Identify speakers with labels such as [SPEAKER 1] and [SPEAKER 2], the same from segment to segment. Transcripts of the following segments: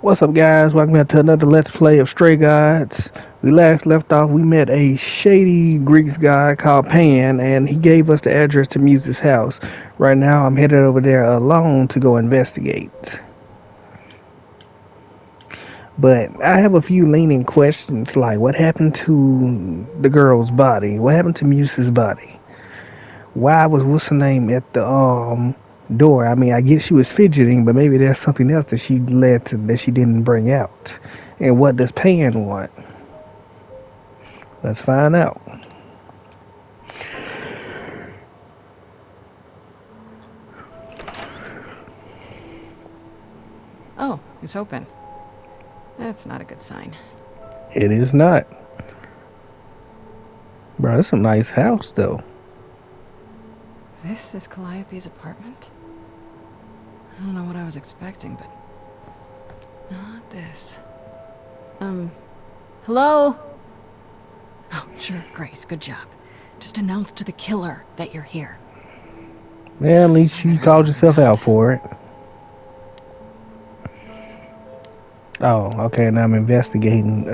[SPEAKER 1] What's up, guys? Welcome back to another Let's Play of Stray Gods. We last left off, we met a shady Greeks guy called Pan, and he gave us the address to Muse's house. Right now, I'm headed over there alone to go investigate. But I have a few leaning questions, like what happened to the girl's body? What happened to Muse's body? Why was what's her name at the door? I mean, I get she was fidgeting, but maybe there's something else that she led to that she didn't bring out. And what does Pan want? Let's find out.
[SPEAKER 2] Oh, it's open. That's not a good sign.
[SPEAKER 1] It is not. Bro, it's a nice house, though.
[SPEAKER 2] This is Calliope's apartment? I don't know what I was expecting, but... not this. Hello? Oh, sure, Grace, good job. Just announce to the killer that you're here.
[SPEAKER 1] Yeah, at least you called yourself out for it. Oh, okay, now I'm investigating.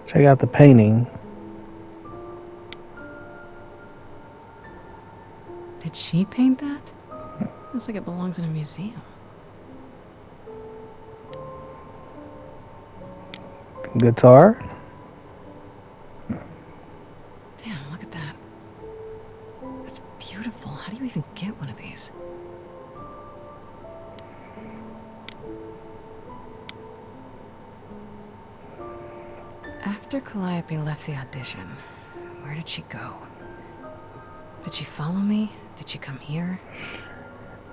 [SPEAKER 1] Check out the painting.
[SPEAKER 2] Did she paint that? Looks like it belongs in a museum.
[SPEAKER 1] Guitar.
[SPEAKER 2] Damn, look at that. That's beautiful. How do you even get one of these? After Calliope left the audition, where did she go? Did she follow me? Did she come here?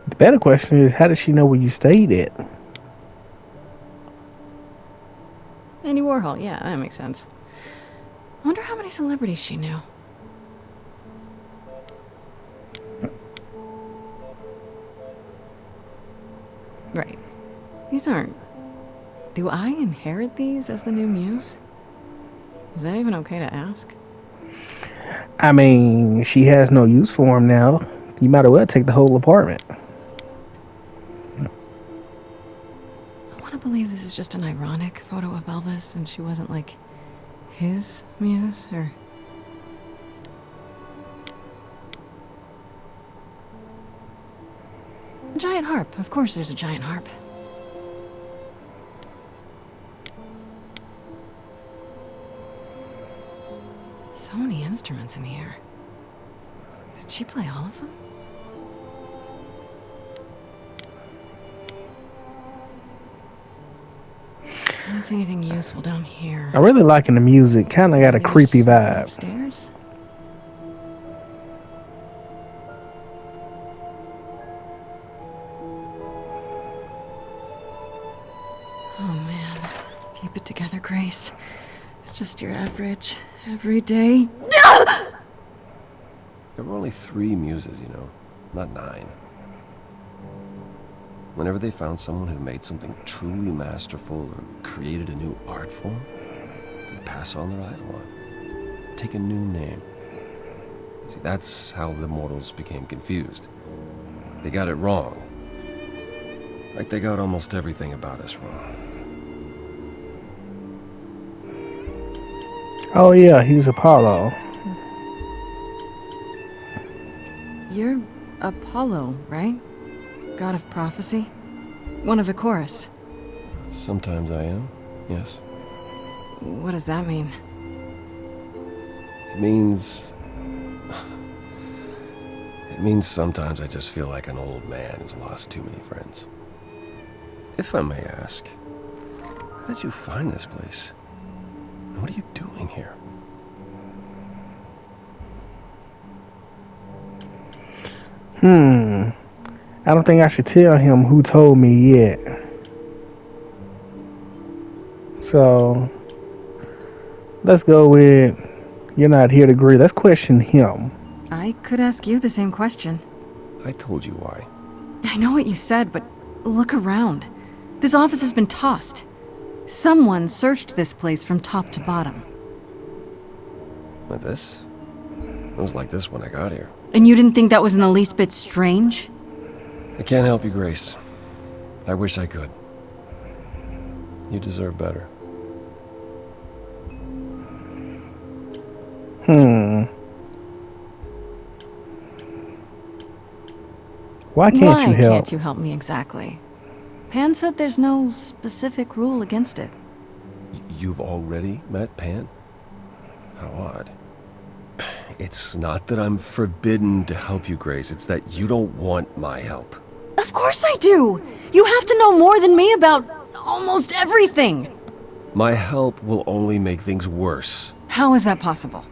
[SPEAKER 1] The better question is, how does she know where you stayed at?
[SPEAKER 2] Andy Warhol, yeah, that makes sense. I wonder how many celebrities she knew. Right. These aren't... Do I inherit these as the new muse? Is that even okay to ask?
[SPEAKER 1] I mean, she has no use for him now. You might as well take the whole apartment.
[SPEAKER 2] I want to believe this is just an ironic photo of Elvis and she wasn't, like, his muse, or... A giant harp. Of course there's a giant harp. So many instruments in here. Did she play all of them? I don't see anything useful down here.
[SPEAKER 1] I'm really liking the music. Kind of got a creepy vibe.
[SPEAKER 2] Upstairs? Oh man, keep it together, Grace. It's just your average, everyday.
[SPEAKER 3] There were only 3 muses, you know, not 9. Whenever they found someone who made something truly masterful or created a new art form, they'd pass on their idol on, take a new name. See, that's how the mortals became confused. They got it wrong. Like they got almost everything about us wrong.
[SPEAKER 1] Oh yeah, he's Apollo.
[SPEAKER 2] You're Apollo, right? God of prophecy? One of the chorus.
[SPEAKER 3] Sometimes I am, yes.
[SPEAKER 2] What does that mean?
[SPEAKER 3] It means... It means sometimes I just feel like an old man who's lost too many friends. If I may ask, how did you find this place? And what are you doing here?
[SPEAKER 1] I don't think I should tell him who told me yet. So, let's go with, you're not here to agree. Let's question him.
[SPEAKER 2] I could ask you the same question.
[SPEAKER 3] I told you why.
[SPEAKER 2] I know what you said, but look around. This office has been tossed. Someone searched this place from top to bottom.
[SPEAKER 3] With this? It was like this when I got here.
[SPEAKER 2] And you didn't think that was in the least bit strange?
[SPEAKER 3] I can't help you, Grace. I wish I could. You deserve better.
[SPEAKER 1] Why can't
[SPEAKER 2] Why
[SPEAKER 1] you help?
[SPEAKER 2] can't you help me exactly? Pan said there's no specific rule against it.
[SPEAKER 3] You've already met Pan? How odd. It's not that I'm forbidden to help you, Grace. It's that you don't want my help.
[SPEAKER 2] Of course I do! You have to know more than me about almost everything!
[SPEAKER 3] My help will only make things worse.
[SPEAKER 2] How is that possible?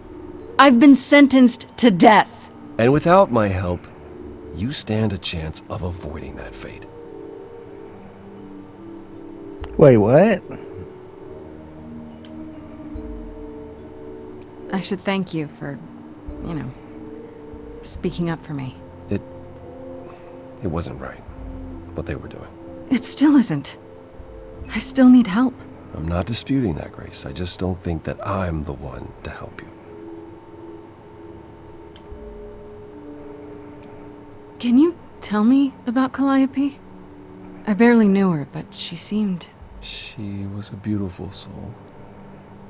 [SPEAKER 2] I've been sentenced to death.
[SPEAKER 3] And without my help, you stand a chance of avoiding that fate.
[SPEAKER 1] Wait, what?
[SPEAKER 2] I should thank you for, speaking up for me.
[SPEAKER 3] It wasn't right, what they were doing.
[SPEAKER 2] It still isn't. I still need help.
[SPEAKER 3] I'm not disputing that, Grace. I just don't think that I'm the one to help you.
[SPEAKER 2] Can you tell me about Calliope? I barely knew her, but she seemed
[SPEAKER 3] She was a beautiful soul,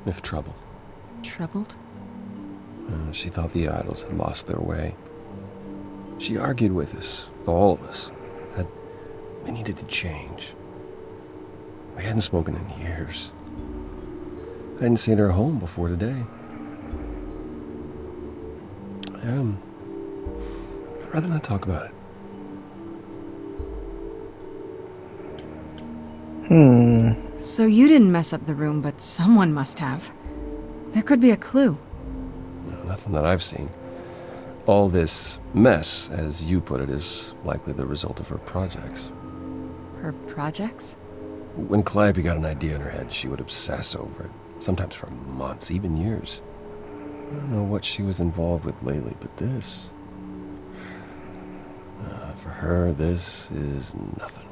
[SPEAKER 3] if troubled.
[SPEAKER 2] troubled.
[SPEAKER 3] She thought the idols had lost their way. She argued with us, with all of us, that we needed to change. We hadn't spoken in years. I hadn't seen her home before today. I'd rather not talk about it.
[SPEAKER 2] So you didn't mess up the room, but someone must have. There could be a clue.
[SPEAKER 3] Nothing that I've seen. All this mess, as you put it, is likely the result of her projects.
[SPEAKER 2] Her projects?
[SPEAKER 3] When Calliope got an idea in her head, she would obsess over it, sometimes for months, even years. I don't know what she was involved with lately, but this... for her, this is nothing.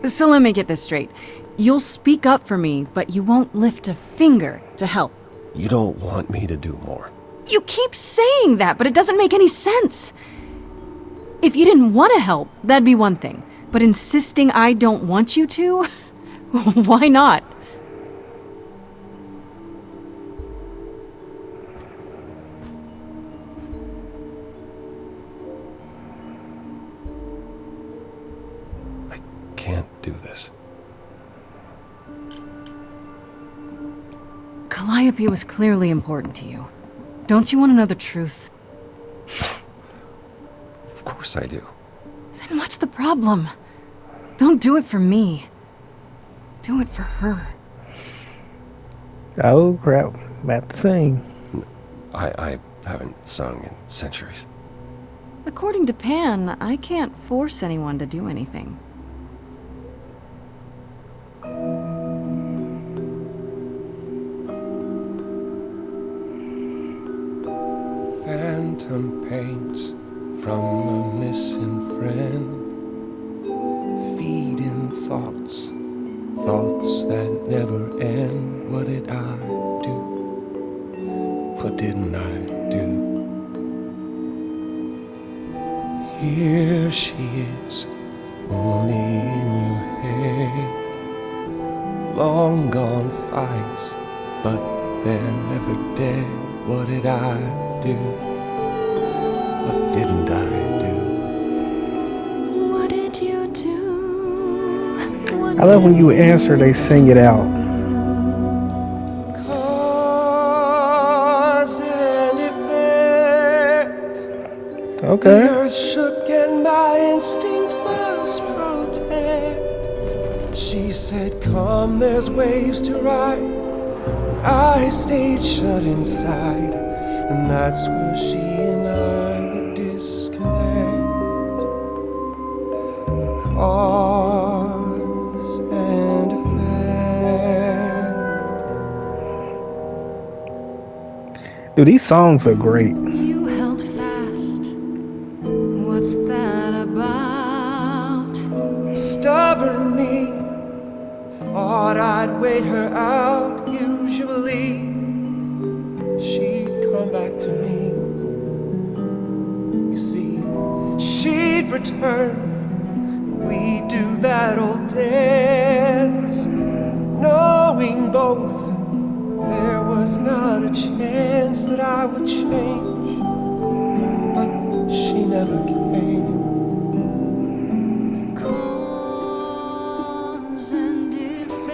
[SPEAKER 2] So let me get this straight. You'll speak up for me, but you won't lift a finger to help.
[SPEAKER 3] You don't want me to do more.
[SPEAKER 2] You keep saying that, but it doesn't make any sense. If you didn't want to help, that'd be one thing. But insisting I don't want you to? Why not?
[SPEAKER 3] I can't do this.
[SPEAKER 2] Calliope was clearly important to you. Don't you want to know the truth?
[SPEAKER 3] Of course I do.
[SPEAKER 2] Then what's the problem? Don't do it for me. Do it for her.
[SPEAKER 1] Oh crap, about to sing.
[SPEAKER 3] I haven't sung in centuries.
[SPEAKER 2] According to Pan, I can't force anyone to do anything.
[SPEAKER 4] Phantom pains from a missing friend, feeding thoughts, thoughts that never end. What did I do? What didn't I do? Here she is, only in your head. Long gone fights, but they're never dead. What did I do? What didn't I do?
[SPEAKER 2] What did you do?
[SPEAKER 1] I love when you answer, they sing it out.
[SPEAKER 4] Cause and effect. The
[SPEAKER 1] Okay.
[SPEAKER 4] earth shook and my instinct was protect. She said, come, there's waves to ride. I stayed shut inside, and that's where she and I would disconnect. Cause and effect.
[SPEAKER 1] Dude, these songs are great.
[SPEAKER 2] You held fast. What's that about?
[SPEAKER 4] Stubborn me thought thought I'd wait her out. Usually she'd come back to me. You see, she'd return. We'd do that old dance, knowing both there was not a chance that I would change. But she never came.
[SPEAKER 2] Cause and effect.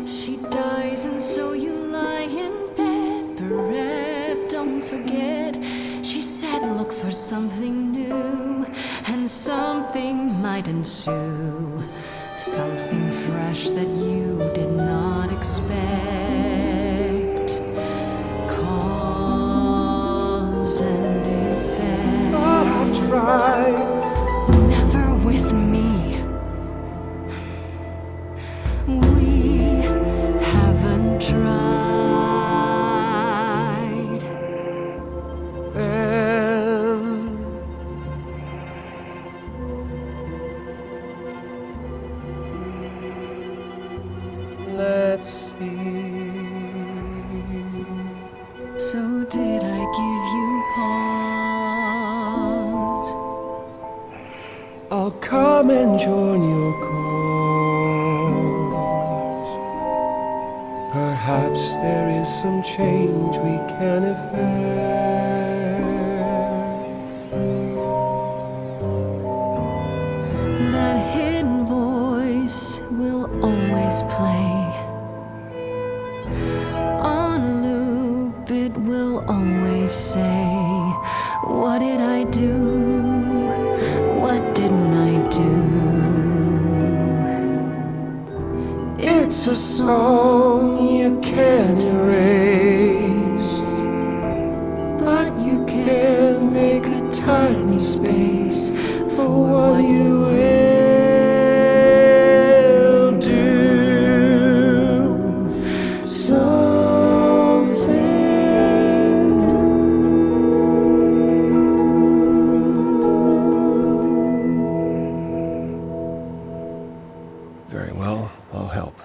[SPEAKER 2] She dies and so you lie in bed bereft. Don't forget, she said look for something new, and something might ensue. Something fresh that you did not expect. Cause and effect.
[SPEAKER 4] But I've tried.
[SPEAKER 2] Never with me. We haven't tried.
[SPEAKER 4] Then let's see.
[SPEAKER 2] So did I give you pause?
[SPEAKER 4] I'll come and join your cause. Perhaps there is some change we can effect.
[SPEAKER 2] That hidden voice will always play. On loop, it will always say, what did I do? What didn't I do?
[SPEAKER 4] It's a song you can't erase, but you can make a tiny space for what you will do. Something new.
[SPEAKER 3] Very well, I'll help.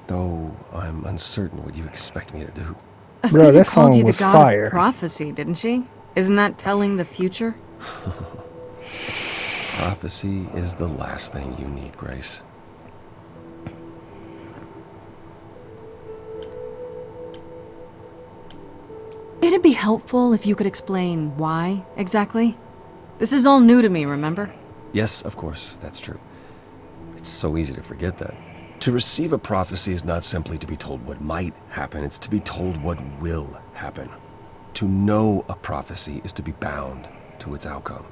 [SPEAKER 3] Though I'm uncertain what you expect me to do.
[SPEAKER 1] Bro,
[SPEAKER 2] Athena
[SPEAKER 1] that
[SPEAKER 2] called
[SPEAKER 1] song
[SPEAKER 2] you the
[SPEAKER 1] was
[SPEAKER 2] god
[SPEAKER 1] fire.
[SPEAKER 2] of prophecy, didn't she? Isn't that telling the future?
[SPEAKER 3] Prophecy is the last thing you need, Grace.
[SPEAKER 2] It'd be helpful if you could explain why, exactly. This is all new to me, remember?
[SPEAKER 3] Yes, of course, that's true. It's so easy to forget that. To receive a prophecy is not simply to be told what might happen, it's to be told what will happen. To know a prophecy is to be bound to its outcome.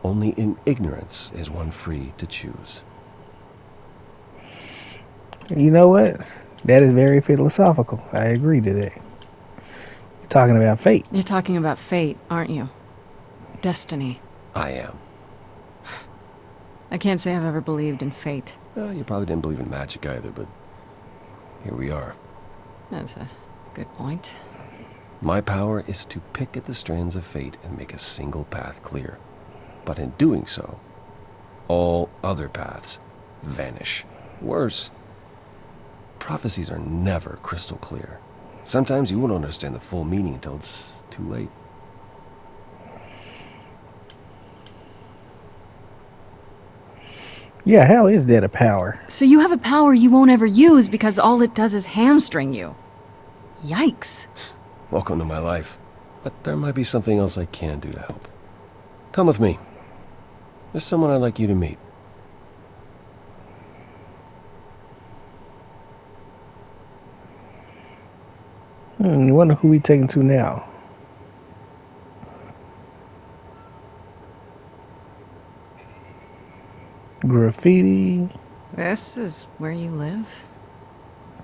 [SPEAKER 3] Only in ignorance is one free to choose.
[SPEAKER 1] You know what? That is very philosophical. I agree to that. You're talking about fate.
[SPEAKER 2] You're talking about fate, aren't you? Destiny.
[SPEAKER 3] I am.
[SPEAKER 2] I can't say I've ever believed in fate.
[SPEAKER 3] Well, you probably didn't believe in magic either, but here we are.
[SPEAKER 2] That's a good point.
[SPEAKER 3] My power is to pick at the strands of fate and make a single path clear. But in doing so, all other paths vanish. Worse, prophecies are never crystal clear. Sometimes you won't understand the full meaning until it's too late.
[SPEAKER 1] Yeah, how is that a power?
[SPEAKER 2] So you have a power you won't ever use because all it does is hamstring you. Yikes.
[SPEAKER 3] Welcome to my life. But there might be something else I can do to help. Come with me. There's someone I'd like you to meet.
[SPEAKER 1] I wonder who we taking to now. Graffiti.
[SPEAKER 2] This is where you live?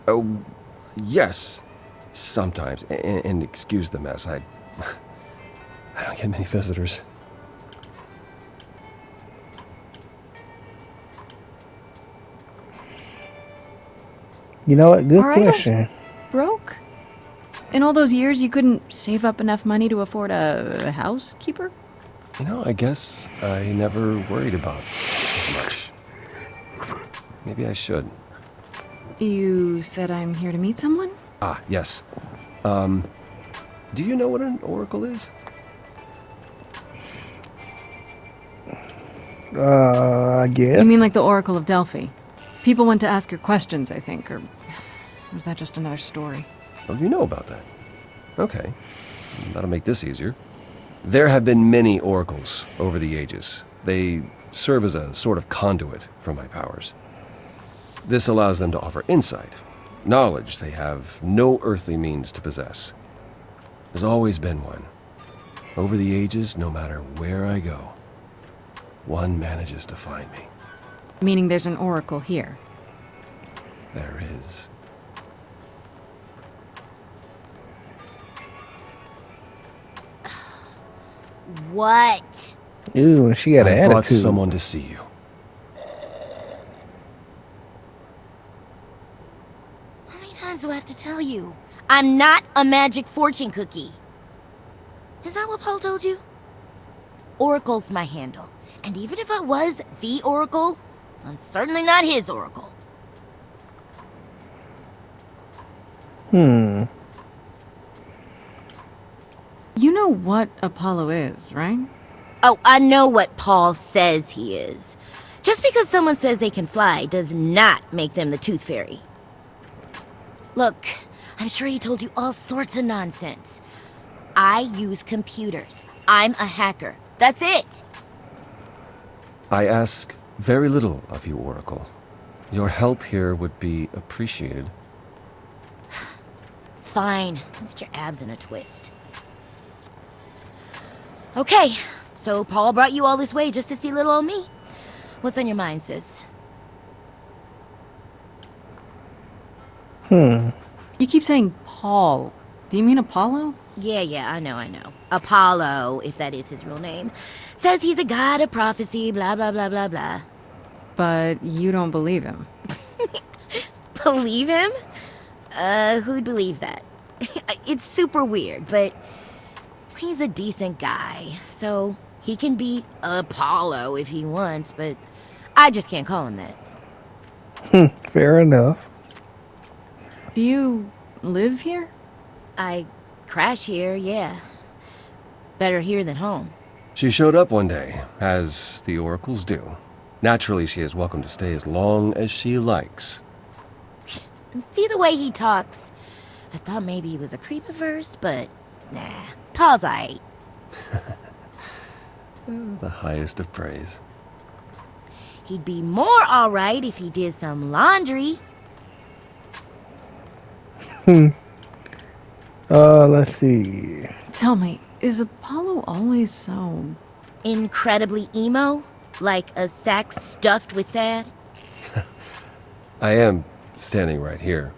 [SPEAKER 3] Oh, yes. Sometimes. And excuse the mess. I don't get many visitors.
[SPEAKER 1] You know what? Good
[SPEAKER 2] All right,
[SPEAKER 1] question.
[SPEAKER 2] Broke? In all those years, you couldn't save up enough money to afford a housekeeper?
[SPEAKER 3] You know, I guess I never worried about much. Maybe I should.
[SPEAKER 5] You said I'm here to meet someone?
[SPEAKER 3] Ah, yes. Do you know what an oracle is?
[SPEAKER 1] I guess.
[SPEAKER 5] You mean like the Oracle of Delphi? People went to ask your questions, I think, or was that just another story?
[SPEAKER 3] Oh, you know about that. Okay. That'll make this easier. There have been many oracles over the ages. They serve as a sort of conduit for my powers. This allows them to offer insight, knowledge they have no earthly means to possess. There's always been one. Over the ages, no matter where I go, one manages to find me.
[SPEAKER 5] Meaning there's an oracle here.
[SPEAKER 3] There is.
[SPEAKER 6] What?
[SPEAKER 1] Ew, and she got an
[SPEAKER 3] I brought
[SPEAKER 1] attitude.
[SPEAKER 3] someone to see you.
[SPEAKER 6] How many times do I have to tell you? I'm not a magic fortune cookie. Is that what Paul told you? Oracle's my handle. And even if I was the Oracle, I'm certainly not his Oracle.
[SPEAKER 1] Hmm.
[SPEAKER 5] You know what Apollo is, right?
[SPEAKER 6] Oh, I know what Paul says he is. Just because someone says they can fly does not make them the Tooth Fairy. Look, I'm sure he told you all sorts of nonsense. I use computers. I'm a hacker. That's it.
[SPEAKER 3] I ask very little of you, Oracle. Your help here would be appreciated.
[SPEAKER 6] Fine. Get your abs in a twist. Okay, so Paul brought you all this way just to see little old me. What's on your mind, sis?
[SPEAKER 5] You keep saying Paul. Do you mean Apollo?
[SPEAKER 6] Yeah, I know. Apollo, if that is his real name, says he's a god of prophecy, blah, blah, blah, blah, blah.
[SPEAKER 5] But you don't believe him.
[SPEAKER 6] Believe him? Who'd believe that? It's super weird, but he's a decent guy, so he can be Apollo if he wants, but I just can't call him that.
[SPEAKER 1] Fair enough.
[SPEAKER 5] Do you live here?
[SPEAKER 6] I crash here, yeah. Better here than home.
[SPEAKER 3] She showed up one day, as the oracles do. Naturally, she is welcome to stay as long as she likes.
[SPEAKER 6] And see the way he talks? I thought maybe he was a creepiverse, but nah. Paul's aight.
[SPEAKER 3] The highest of praise.
[SPEAKER 6] He'd be more alright if he did some laundry.
[SPEAKER 1] Let's see.
[SPEAKER 5] Tell me, is Apollo always so...
[SPEAKER 6] Incredibly emo? Like a sack stuffed with sad?
[SPEAKER 3] I am standing right here.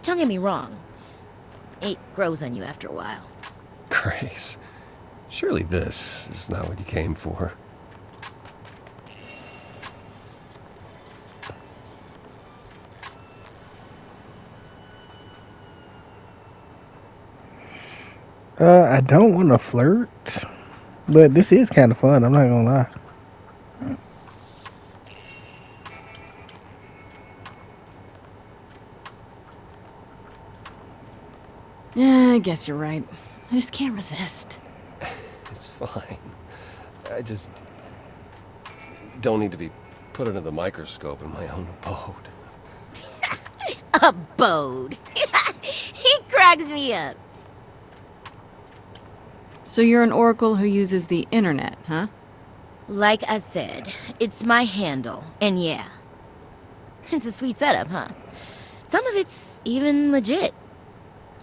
[SPEAKER 6] Don't get me wrong. It grows on you after a while.
[SPEAKER 3] Grace, surely this is not what you came for.
[SPEAKER 1] I don't want to flirt, but this is kind of fun. I'm not gonna lie.
[SPEAKER 5] Yeah, I guess you're right. I just can't resist.
[SPEAKER 3] It's fine. I just don't need to be put under the microscope in my own abode.
[SPEAKER 6] Abode. He cracks me up.
[SPEAKER 5] So you're an oracle who uses the internet, huh?
[SPEAKER 6] Like I said, it's my handle, and yeah. It's a sweet setup, huh? Some of it's even legit.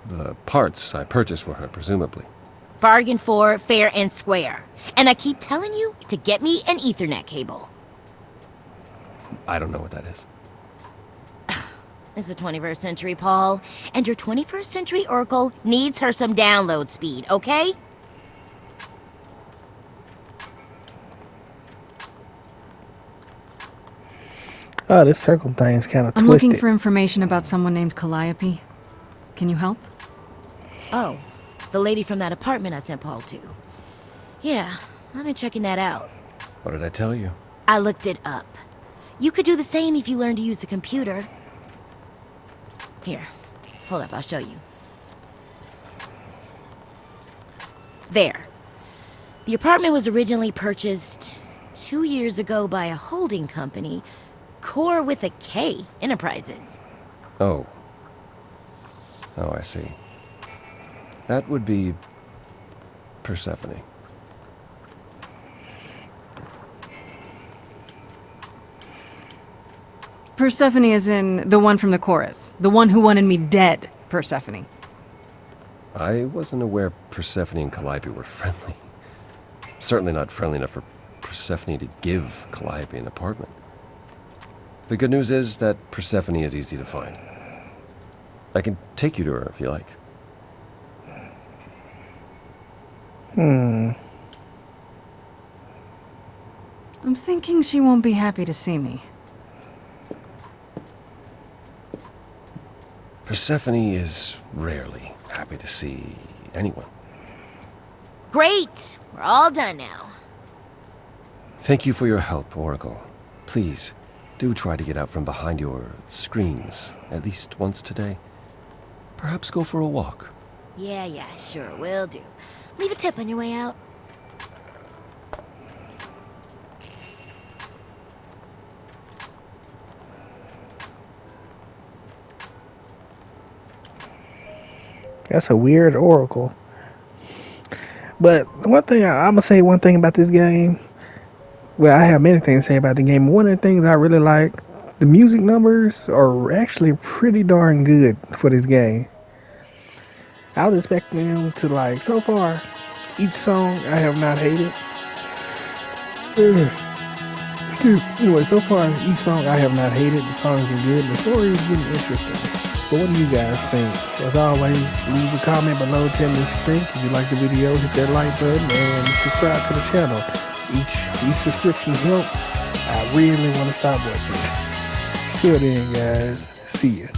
[SPEAKER 3] The parts I purchased for her, presumably.
[SPEAKER 6] Bargain for, fair and square. And I keep telling you to get me an Ethernet cable.
[SPEAKER 3] I don't know what that is.
[SPEAKER 6] It's the 21st century, Paul. And your 21st century Oracle needs her some download speed, okay?
[SPEAKER 1] Oh, this circle thing's kind of
[SPEAKER 5] I'm
[SPEAKER 1] twisted.
[SPEAKER 5] looking for information about someone named Calliope. Can you help?
[SPEAKER 6] Oh, the lady from that apartment I sent Paul to. Yeah, I've been checking that out.
[SPEAKER 3] What did I tell you?
[SPEAKER 6] I looked it up. You could do the same if you learned to use a computer. Here, hold up, I'll show you. There. The apartment was originally purchased 2 years ago by a holding company, Core with a K Enterprises.
[SPEAKER 3] Oh. Oh, I see. That would be Persephone.
[SPEAKER 5] Persephone is in the one from the chorus. The one who wanted me dead, Persephone.
[SPEAKER 3] I wasn't aware Persephone and Calliope were friendly. Certainly not friendly enough for Persephone to give Calliope an apartment. The good news is that Persephone is easy to find. I can take you to her if you like.
[SPEAKER 5] I'm thinking she won't be happy to see me.
[SPEAKER 3] Persephone is rarely happy to see anyone.
[SPEAKER 6] Great! We're all done now.
[SPEAKER 3] Thank you for your help, Oracle. Please, do try to get out from behind your screens at least once today. Perhaps go for a walk.
[SPEAKER 6] Yeah, sure, will do. Leave a tip on your way out.
[SPEAKER 1] That's a weird oracle. But one thing I'm gonna say one thing about this game. Well, I have many things to say about the game. One of the things I really like, the music numbers are actually pretty darn good for this game. I was expecting them to like so far. Each song I have not hated. Anyway, so far each song I have not hated. The songs are good. The story is getting interesting. But what do you guys think? As always, leave a comment below, tell me what you think. If you like the video, hit that like button and subscribe to the channel. Each subscription helps. I really want to stop watching. Till then, guys, see ya.